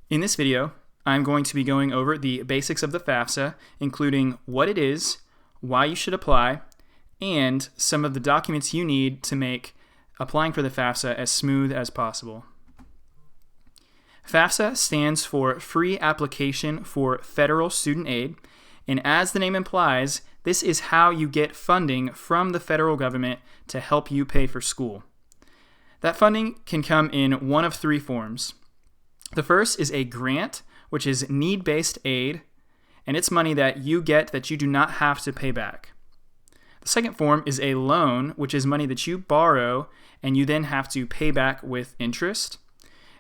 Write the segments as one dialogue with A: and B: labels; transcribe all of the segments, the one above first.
A: In this video, I'm going to be going over the basics of the FAFSA, including what it is, why you should apply, and some of the documents you need to make applying for the FAFSA as smooth as possible. FAFSA stands for Free Application for Federal Student Aid, and as the name implies, this is how you get funding from the federal government to help you pay for school. That funding can come in one of three forms. The first is a grant, which is need-based aid, and it's money that you get that you do not have to pay back. The second form is a loan, which is money that you borrow and you then have to pay back with interest.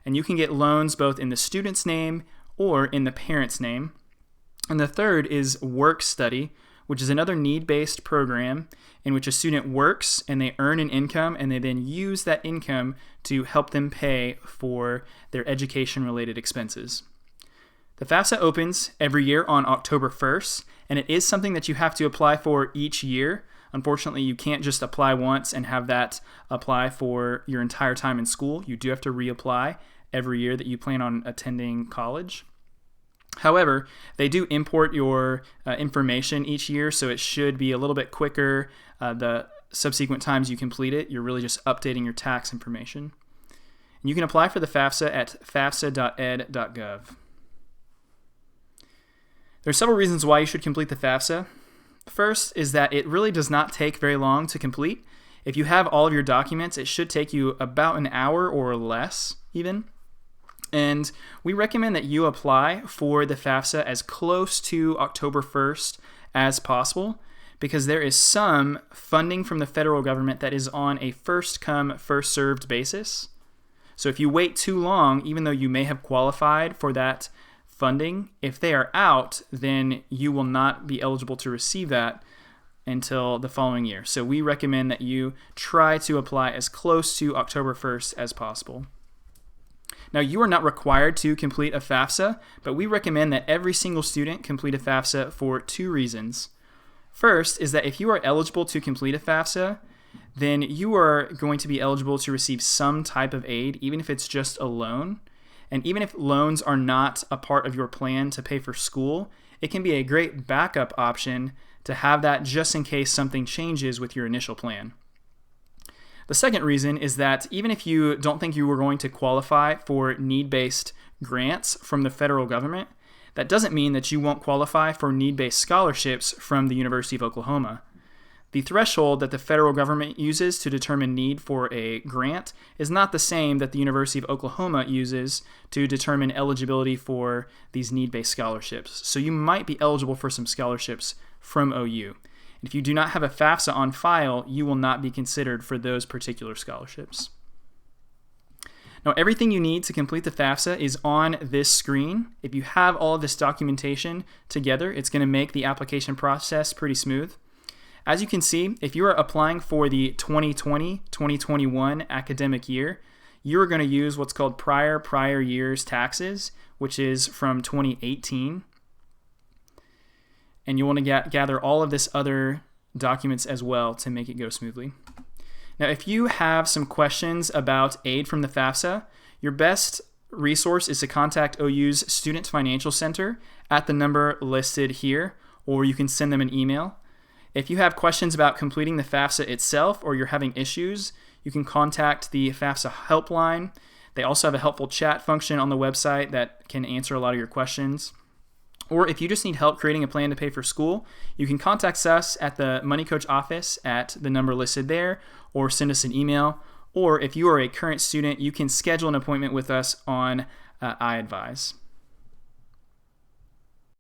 A: And you can get loans both in the student's name or in the parent's name. And the third is work study, which is another need-based program in which a student works and they earn an income and they then use that income to help them pay for their education-related expenses. The FAFSA opens every year on October 1st, and it is something that you have to apply for each year. Unfortunately, you can't just apply once and have that apply for your entire time in school. You do have to reapply every year that you plan on attending college. However, they do import your information each year, so it should be a little bit quicker the subsequent times you complete it. You're really just updating your tax information. And you can apply for the FAFSA at fafsa.gov. There are several reasons why you should complete the FAFSA. First is that it really does not take very long to complete. If you have all of your documents, it should take you about an hour or less even. And we recommend that you apply for the FAFSA as close to October 1st as possible because there is some funding from the federal government that is on a first-come, first-served basis. So if you wait too long, even though you may have qualified for that funding, if they are out, then you will not be eligible to receive that until the following year. So we recommend that you try to apply as close to October 1st as possible. Now, you are not required to complete a FAFSA, but we recommend that every single student complete a FAFSA for two reasons. First is that if you are eligible to complete a FAFSA, then you are going to be eligible to receive some type of aid, even if it's just a loan. And even if loans are not a part of your plan to pay for school, it can be a great backup option to have that just in case something changes with your initial plan. The second reason is that even if you don't think you were going to qualify for need-based grants from the federal government, that doesn't mean that you won't qualify for need-based scholarships from the University of Oklahoma. The threshold that the federal government uses to determine need for a grant is not the same that the University of Oklahoma uses to determine eligibility for these need-based scholarships. So you might be eligible for some scholarships from OU. If you do not have a FAFSA on file, you will not be considered for those particular scholarships. Now, everything you need to complete the FAFSA is on this screen. If you have all of this documentation together, it's going to make the application process pretty smooth. As you can see, if you are applying for the 2020-2021 academic year, you are going to use what's called prior year's taxes, which is from 2018. And you want to gather all of this other documents as well to make it go smoothly. Now, if you have some questions about aid from the FAFSA, your best resource is to contact OU's Student Financial Center at the number listed here, or you can send them an email. If you have questions about completing the FAFSA itself or you're having issues, you can contact the FAFSA helpline. They also have a helpful chat function on the website that can answer a lot of your questions. Or if you just need help creating a plan to pay for school, you can contact us at the Money Coach office at the number listed there, or send us an email. Or if you are a current student, you can schedule an appointment with us on iAdvise.